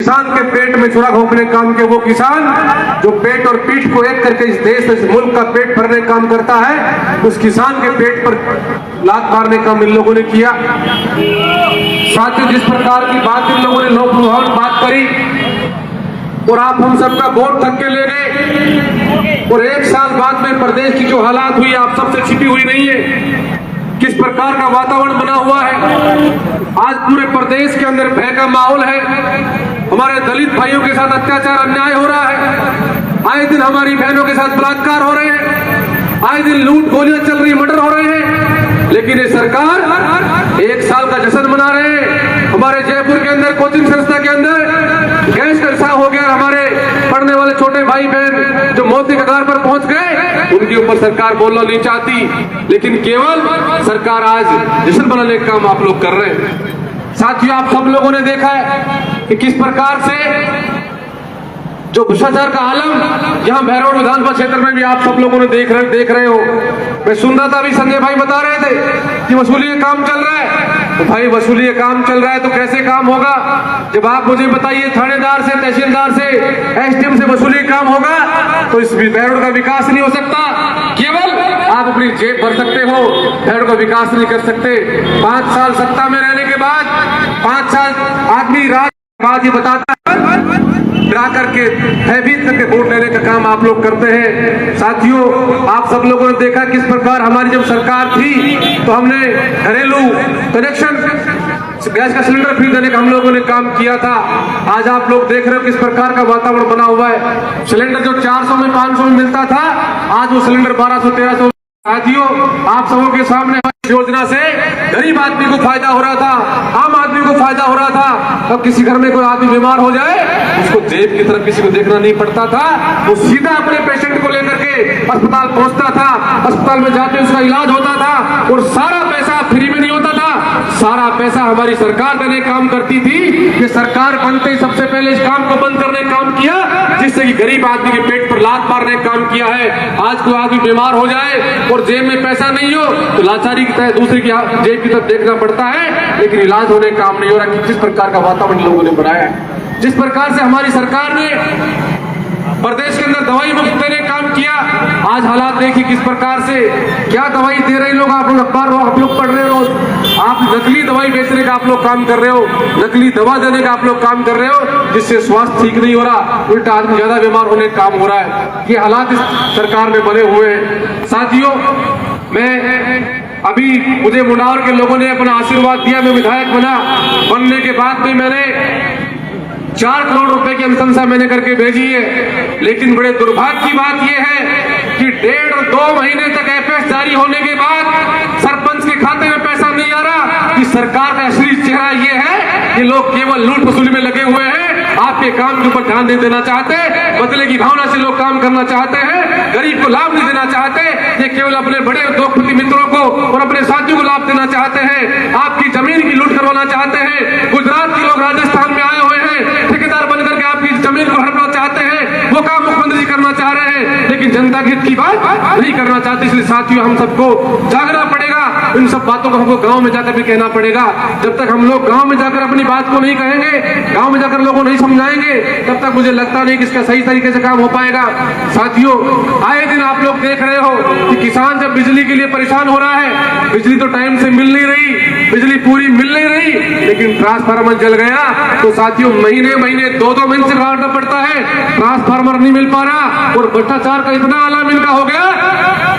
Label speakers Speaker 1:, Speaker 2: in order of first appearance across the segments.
Speaker 1: किसान के पेट में छुरा घोंपने का काम किया, वो किसान जो पेट और पीठ को एक करके इस देश इस मुल्क का पेट भरने का काम करता है, उस किसान के पेट पर लात मारने का काम इन लोगों ने किया। साथियों, जिस प्रकार की बात इन लोगों ने लोकलुभावन बात करी और आप हम सबका वोट ठग के ले गए, और एक साल बाद में प्रदेश की जो हालात हुई आप सबसे छिपी हुई नहीं है। किस प्रकार का वातावरण बना हुआ है, आज पूरे प्रदेश के अंदर भय का माहौल है। हमारे दलित भाइयों के साथ अत्याचार अन्याय हो रहा है, आए दिन हमारी बहनों के साथ बलात्कार हो रहे हैं, आए दिन लूट गोलियां चल रही, मर्डर हो रहे हैं। लेकिन ये सरकार एक साल का जश्न मना रहे हैं। हमारे जयपुर के अंदर कोचिंग संस्था के अंदर गैस का रिसाव हो गया, हमारे पढ़ने वाले छोटे भाई बहन जो मौत के कगार पर पहुंच गए, उनके ऊपर सरकार बोलना नहीं चाहती, लेकिन केवल सरकार आज जश्न मनाने का काम आप लोग कर रहे हैं। साथियों, आप सब लोगों ने देखा है कि किस प्रकार से जो भ्रष्टाचार का आलम यहाँ भैरव विधानसभा क्षेत्र में भी आप सब लोगों ने देख रहे हो। मैं सुन रहा था, अभी संजय भाई बता रहे थे कि वसूली का काम चल रहा है। तो भाई वसूली का काम चल रहा है तो कैसे काम होगा? जब आप मुझे बताइए थानेदार से, तहसीलदार से, एसडीएम से वसूली का काम होगा तो इस भैरव का विकास नहीं हो सकता। केवल आप अपनी जेब भर सकते हो, भैरव का विकास नहीं कर सकते। 5 साल सत्ता में रहने के बाद 5 साल आदमी रात बाद ही बताता ड्रा करके भयभीत करके वोट लेने का काम आप लोग करते हैं। साथियों, आप सब लोगों ने देखा किस प्रकार हमारी जब सरकार थी तो हमने घरेलू कनेक्शन गैस का सिलेंडर फ्री देने का हम लोगों ने काम किया था। आज आप लोग देख रहे हो किस प्रकार का वातावरण बना हुआ है। सिलेंडर जो 400 में 500 में मिलता था, आज वो सिलेंडर 1200-1300। साथियों, आप सबों के सामने योजना से गरीब आदमी को फायदा हो रहा था, आम आदमी को फायदा हो रहा था। अब किसी घर में कोई आदमी बीमार हो जाए, उसको जेब की तरफ किसी को देखना नहीं पड़ता था, वो सीधा अपने पेशेंट को लेकर के अस्पताल पहुंचता था, अस्पताल में जाके उसका इलाज होता था, और सारा पैसा फ्री में नहीं होता था, सारा पैसा हमारी सरकार देने काम करती थी। ये सरकार बनते ही सबसे पहले इस काम को बंद करने का काम किया, जिससे कि गरीब आदमी के पेट पर लात मारने का काम किया है। आज कोई आदमी बीमार हो जाए और जेब में पैसा नहीं हो तो लाचारी की तरह दूसरे की जेब की तरफ देखना पड़ता है, लेकिन इलाज होने का काम नहीं हो रहा। किस प्रकार का वातावरण लोगों ने बनाया है, जिस प्रकार से हमारी सरकार ने प्रदेश के अंदर दवाई मुफ्त देने का काम किया। आज हालात देखिए किस प्रकार से क्या दवाई दे रहे लोग। आप लोग अखबार आप लोग पढ़ रहे हो, आप नकली दवाई बेचने का आप लोग काम कर रहे हो, नकली दवा देने का आप लोग काम कर रहे हो, जिससे स्वास्थ्य ठीक नहीं हो रहा, उल्टा आदमी ज्यादा बीमार होने का काम हो रहा है। ये हालात इस सरकार में बने हुए हैं। साथियों, मैं अभी मुझे मुनावर के लोगों ने अपना आशीर्वाद दिया, मैं विधायक बना। बनने के बाद भी मैंने 4 करोड़ रुपए की अनुशंसा मैंने करके भेजी है, लेकिन बड़े दुर्भाग्य की बात यह है कि 1.5-2 महीने तक एफएस जारी होने के बाद सरपंच के खाते में पैसा नहीं आ रहा। कि सरकार का असली चेहरा यह है कि लोग केवल लूट वसूली में लगे हुए हैं, आपके काम के ऊपर ध्यान नहीं देना चाहते, बदले की भावना से लोग काम करना चाहते हैं, गरीब को लाभ नहीं देना चाहते। ये केवल अपने बड़े उद्योगपति मित्रों को और अपने साथियों को लाभ देना चाहते हैं, आपकी जमीन की लूट करवाना चाहते हैं। गुजरात के लोग राजस्थान में आए हुए हैं, ठेकेदार बनकर के आपकी जमीन को हड़पना चाहते हैं, वो काम मुख्यमंत्री जी करना चाह रहे हैं, लेकिन जनता के हित की बात नहीं करना चाहते। इसलिए साथियों, हम सबको जागना पड़ेगा, इन सब बातों को हमको गांव में जाकर भी कहना पड़ेगा। जब तक हम लोग गांव में जाकर अपनी बात को नहीं कहेंगे, गांव में जाकर लोगों नहीं समझाएंगे, तब तक मुझे लगता नहीं कि इसका सही तरीके से काम हो पाएगा। साथियों, आए दिन आप लोग देख रहे हो कि किसान जब बिजली के लिए परेशान हो रहा है, बिजली तो टाइम से मिल नहीं रही, बिजली पूरी मिल नहीं रही, लेकिन ट्रांसफार्मर जल गया तो साथियों महीने 2-2 महीने से काटना पड़ता है, ट्रांसफार्मर नहीं मिल पा रहा। और भ्रष्टाचार का इतना आलम इनका हो गया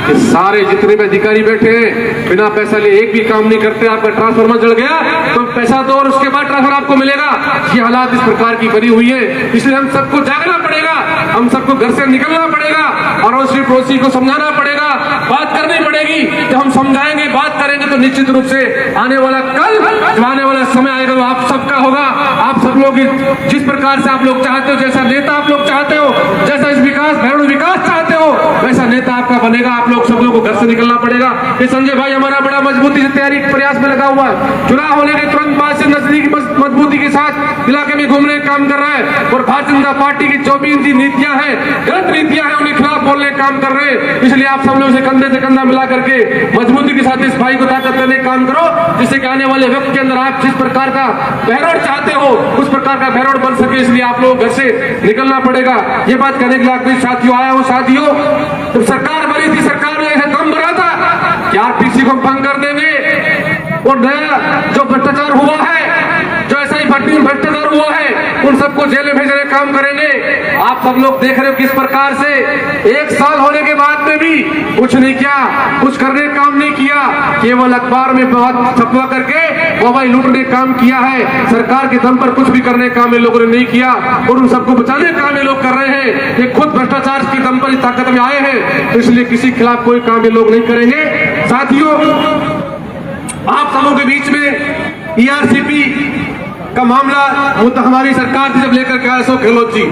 Speaker 1: कि सारे जितने भी अधिकारी बैठे हैं बिना पैसा लिए एक भी काम नहीं करते। आपका ट्रांसफार्मर जल गया तो पैसा दो और उसके बाद ट्रांसफर आपको मिलेगा। ये हालात इस प्रकार की बनी हुई है, इसलिए हम सबको जागना पड़ेगा, हम सबको घर से निकलना पड़ेगा, अड़ोसी पड़ोसी को समझाना पड़ेगा, बात करनी पड़ेगी। जब हम समझाएंगे, बात करेंगे तो निश्चित रूप से आने वाला कल, जब आने वाला समय आएगा तो आप सबका होगा। आप सब लोग जिस प्रकार से आप लोग चाहते हो, जैसा नेता आप लोग चाहते हो, जैसा इस भैरव विकास चाहते हो, वैसा नेता आपका बनेगा। आप लोग सब लोगों को घर से निकलना पड़ेगा। ये संजय भाई हमारा बड़ा मजबूती से तैयारी प्रयास में लगा हुआ है। चुनाव होने के तुरंत बाद से नजदीकी मजबूती के साथ इलाके में घूमने का काम कर रहा है और भारतीय जनता पार्टी की जो भी इनकी नीतियां हैं, गलत नीतियां हैं, उनके खिलाफ बोलने का काम कर रहे हैं। इसलिए आप सब लोग से कंधा मिला करके मजबूती के साथ इस भाई को ताकत देने का काम करो, जिससे कि आने वाले वक्त के अंदर आप जिस प्रकार का बहरोड चाहते हो उस प्रकार का बहरोड बन सके। इसलिए आप लोग घर से निकलना पड़ेगा। ये बात कहने के लिए आपके साथियों आया हूँ। साथियों, जब सरकार बनी थी, सरकार ने ऐसा दम भरा था कि आरपीसी को भंग कर देंगे और नया जो भ्रष्टाचार हुआ है, जो ऐसा ही भ्रष्टाचार हुआ है, उन सबको जेल में भेजने का काम करेंगे। आप सब लोग देख रहे हो किस प्रकार से 1 साल होने के बाद में भी कुछ नहीं किया, कुछ करने का काम नहीं किया, केवल अखबार में बात छपवा करके मोबाइल लूटने का काम किया है। सरकार के दम पर कुछ भी करने का काम इन लोगों ने नहीं किया और उन सबको बचाने का काम ये लोग कर रहे हैं। ये खुद भ्रष्टाचार की दम पर इस ताकत में आए हैं, तो इसलिए किसी के खिलाफ कोई काम ये लोग नहीं करेंगे। साथियों, आप सबों के बीच में ईआरसीपी का मामला मुद्दा हमारी सरकार थी जब लेकर के आए अशोक गहलोत जी,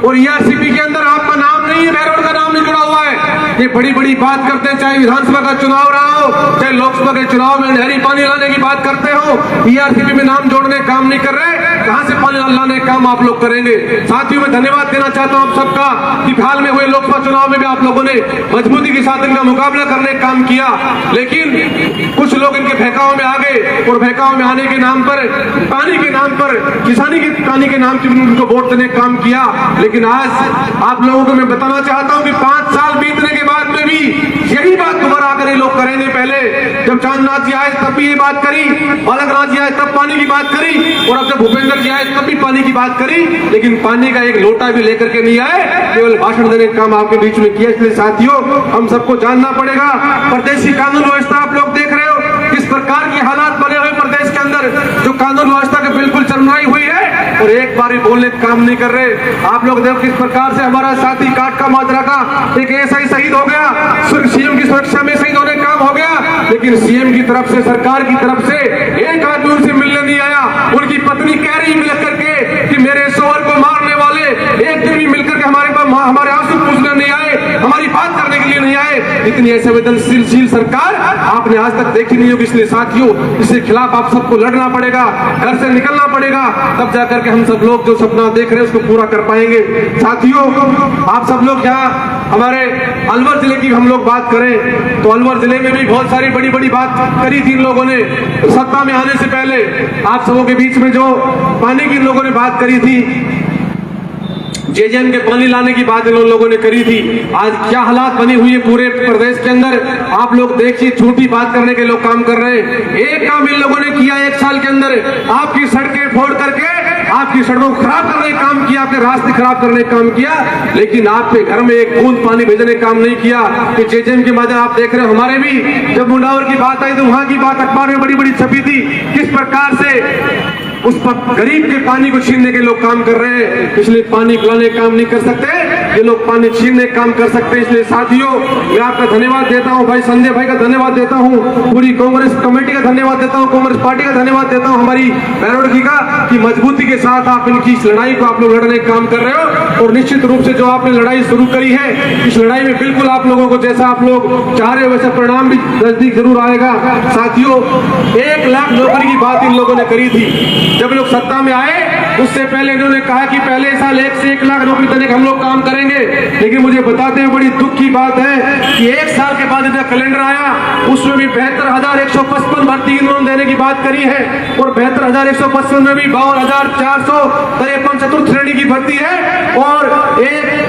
Speaker 1: और ईआरसीपी के अंदर आपका नाम नहीं है, बहरोड का नाम नहीं जुड़ा हुआ है। ये बड़ी बड़ी बात करते हैं, चाहे विधानसभा का चुनाव रहा हो, चाहे लोकसभा के चुनाव में नहरी पानी लाने की बात करते हो, ईआरसीपी में नाम जोड़ने का काम नहीं कर रहे। कहां से पानी लाने का काम आप लोग करेंगे? साथियों, मैं धन्यवाद देना चाहता हूं आप सबका कि हाल में हुए लोकसभा चुनाव में भी आप लोगों ने मजबूती के साथ इनका मुकाबला करने का काम किया, लेकिन कुछ लोग इनके बहकाव में आ गए और बहकाव में आने के नाम पर, पानी के नाम पर, किसानी के पानी के नाम पर उनको वोट देने का काम किया। लेकिन आज आप लोगों को मैं बताना चाहता हूं कि 5 साल बीतने के बाद में भी यही बात दोबारा आकर ये लोग करेंगे। पहले जब चांदनाथ जी आए तब भी ये बात करी, बालकनाथ जी आए तब पानी की बात करी, और अब जब भूपेंद्र जी आए तब भी पानी की बात करी, लेकिन पानी का एक लोटा भी लेकर के नहीं आए, केवल भाषण देने का काम आपके बीच में किया। इसलिए साथियों, हम सबको जानना पड़ेगा, प्रदेश की कानून व्यवस्था आप लोग देख रहे हो किस प्रकार की हालात बने हुए प्रदेश के अंदर, जो कानून व्यवस्था के बिल्कुल चरमराई हुई है और एक बार भी बोलने का काम नहीं कर रहे। आप लोग देखो किस प्रकार से हमारा साथी काट का माजरा का एक ऐसा ही शहीद हो गया, सीएम की सुरक्षा में शहीद होने का काम हो गया, लेकिन सीएम की तरफ से, सरकार की तरफ से एक आदमी उनसे मिलने नहीं आया। उनकी पत्नी कह रही मिल करके कि मेरे शोहर को मारने वाले एक दिन भी मिलकर के हमारे आंसू पूछने नहीं आए, हमारी बात करने के लिए नहीं आए। इतनी असंवेदनशील सरकार आपने आज तक देखी नहीं होगी। इसलिए साथियों, इसके खिलाफ आप सबको लड़ना पड़ेगा, घर से निकलना पड़ेगा, तब जाकर के हम सब लोग जो सपना देख रहे हैं उसको पूरा कर पाएंगे। साथियों, आप सब लोग यहाँ हमारे अलवर जिले की हम लोग बात करें तो अलवर जिले में भी बहुत सारी बड़ी बड़ी बात करी थी इन लोगों ने सत्ता में आने से पहले। आप सबों के बीच में जो पानी की इन लोगों ने बात करी थी, जेजेएम के पानी लाने की बात इन लोगों ने करी थी, आज क्या हालात बनी हुई है पूरे प्रदेश के अंदर आप लोग देखिए। झूठी बात करने के लोग काम कर रहे हैं। एक काम इन लोगों ने किया 1 साल के अंदर, आपकी सड़कें फोड़ करके आपकी सड़कों को खराब करने का काम किया, आपके रास्ते खराब करने का काम किया, लेकिन आपके घर में एक बूंद पानी भेजने का काम नहीं किया। कि जेजेएम के माध्यम आप देख रहे हो, हमारे भी जब मुंडावर की बात आई तो वहां की बात अखबार में बड़ी बड़ी छपी थी, किस प्रकार से उस पर गरीब के पानी को छीनने के लोग काम कर रहे हैं। इसलिए पानी पिलाने का काम नहीं कर सकते, ये लोग पानी छीनने का काम कर सकते हैं। इसलिए साथियों, मैं आपका धन्यवाद देता हूं, भाई संजय भाई का धन्यवाद देता हूं, पूरी कांग्रेस कमेटी का धन्यवाद देता हूं, कांग्रेस पार्टी का धन्यवाद देता हूं, हमारी बहरोड जी का, कि मजबूती के साथ आप इनकी इस लड़ाई को आप लोग लड़ने का काम कर रहे हो। और निश्चित रूप से जो आपने लड़ाई शुरू करी है, इस लड़ाई में बिल्कुल आप लोगों को जैसा आप लोग चाह रहे हो वैसा परिणाम भी नजदीक जरूर आएगा। साथियों, 1 लाख नौकरी की बात इन लोगों ने करी थी जब लोग सत्ता में आए। उससे पहले इन्होंने कहा कि पहले साल 1 से 1 लाख नौकरी देने का हम लोग काम करेंगे, लेकिन मुझे बताते हैं बड़ी दुख की बात है कि 1 साल के बाद इनका कैलेंडर आया, उसमें भी 72,155 भर्ती इन्होंने देने की बात करी है, और 72,155 में भी 52,453 चतुर्थ श्रेणी की भर्ती है, और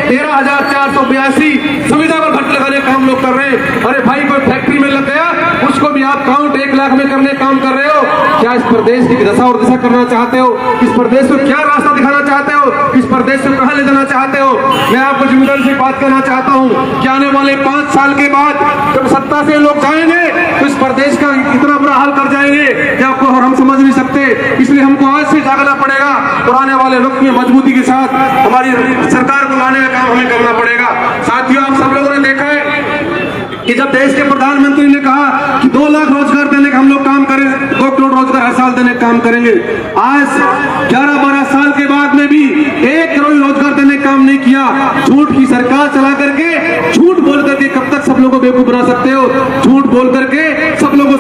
Speaker 1: 13,482 संविदा पर भर्ती लगाने का हम लोग कर रहे हैं। अरे भाई, कोई फैक्ट्री में लग गया, उसको भी आप काउंट 1 लाख में करने काम कर रहे हो। क्या इस प्रदेश की दशा और दिशा करना चाहते हो? इस प्रदेश को क्या रास्ता दिखाना चाहते हो? इस प्रदेश को कहां ले जाना चाहते हो? मैं आपको जिम्मेदारी से बात करना चाहता हूं कि आने वाले 5 साल के बाद जब सत्ता से लोग जाएंगे तो इस प्रदेश का इतना बुरा हाल कर जाएंगे कि आपको हम समझ नहीं सकते। इसलिए हमको आज से जागना पड़ेगा और आने वाले वक्त में मजबूती के साथ हमारी सरकार को लाने का काम हमें करना पड़ेगा। साथियों, आप सब लोगों ने देखा है कि जब देश के प्रधानमंत्री ने कहा कि 2 लाख रोजगार देने का हम लोग काम करें, 2 करोड़ रोजगार हर साल देने का काम करेंगे, आज 11-12 साल के बाद में भी 1 करोड़ रोजगार देने का काम नहीं किया। झूठ की सरकार चला करके, झूठ बोल करके कब तक सब लोगों को बेवकूफ बना सकते हो? झूठ बोल करके सब लोगों को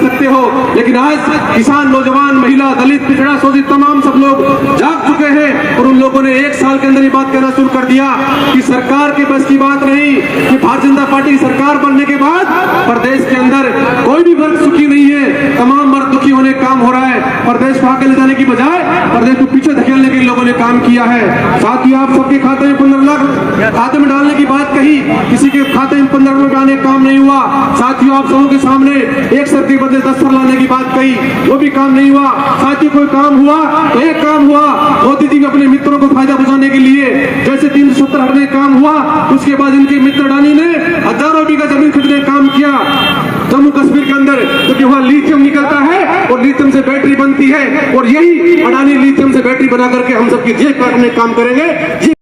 Speaker 1: सकते हो, लेकिन आज किसान, नौजवान, महिला, दलित, पिछड़ा, शोषित तमाम सब लोग जाग चुके हैं और उन लोगों ने एक साल के अंदर ये बात कहना शुरू कर दिया कि सरकार के बस की बात नहीं, कि भारतीय जनता पार्टी की सरकार बनने के बाद प्रदेश के अंदर कोई भी वर्ग सुखी नहीं है, तमाम वर्ग दुखी होने का काम हो रहा है। प्रदेश को आगे ले जाने की बजाय प्रदेश को पीछे धकेलने के लोगों ने काम किया है। साथ ही आप सबके खाते में 15 लाख खाते में डालने की बात कही, किसी के खाते में 15 लाख डालने का काम नहीं हुआ। साथियों, आप सबों के सामने 1 सर के बदले 10 सर लाने की बात कही, वो भी काम नहीं हुआ। साथियों, कोई काम हुआ तो एक काम हुआ, मोदी जी ने अपने मित्रों को फायदा पहुंचाने के लिए जैसे 370 हटने काम हुआ, उसके बाद इनके मित्र अडानी ने हजारों बीघा जमीन खरीदने का काम किया जम्मू कश्मीर के अंदर, क्योंकि वहां लिथियम निकलता है और लिथियम से बैटरी बनती है, और यही अडानी लिथियम से बैटरी बना करके हम सबकी जेब काटने काम करेंगे।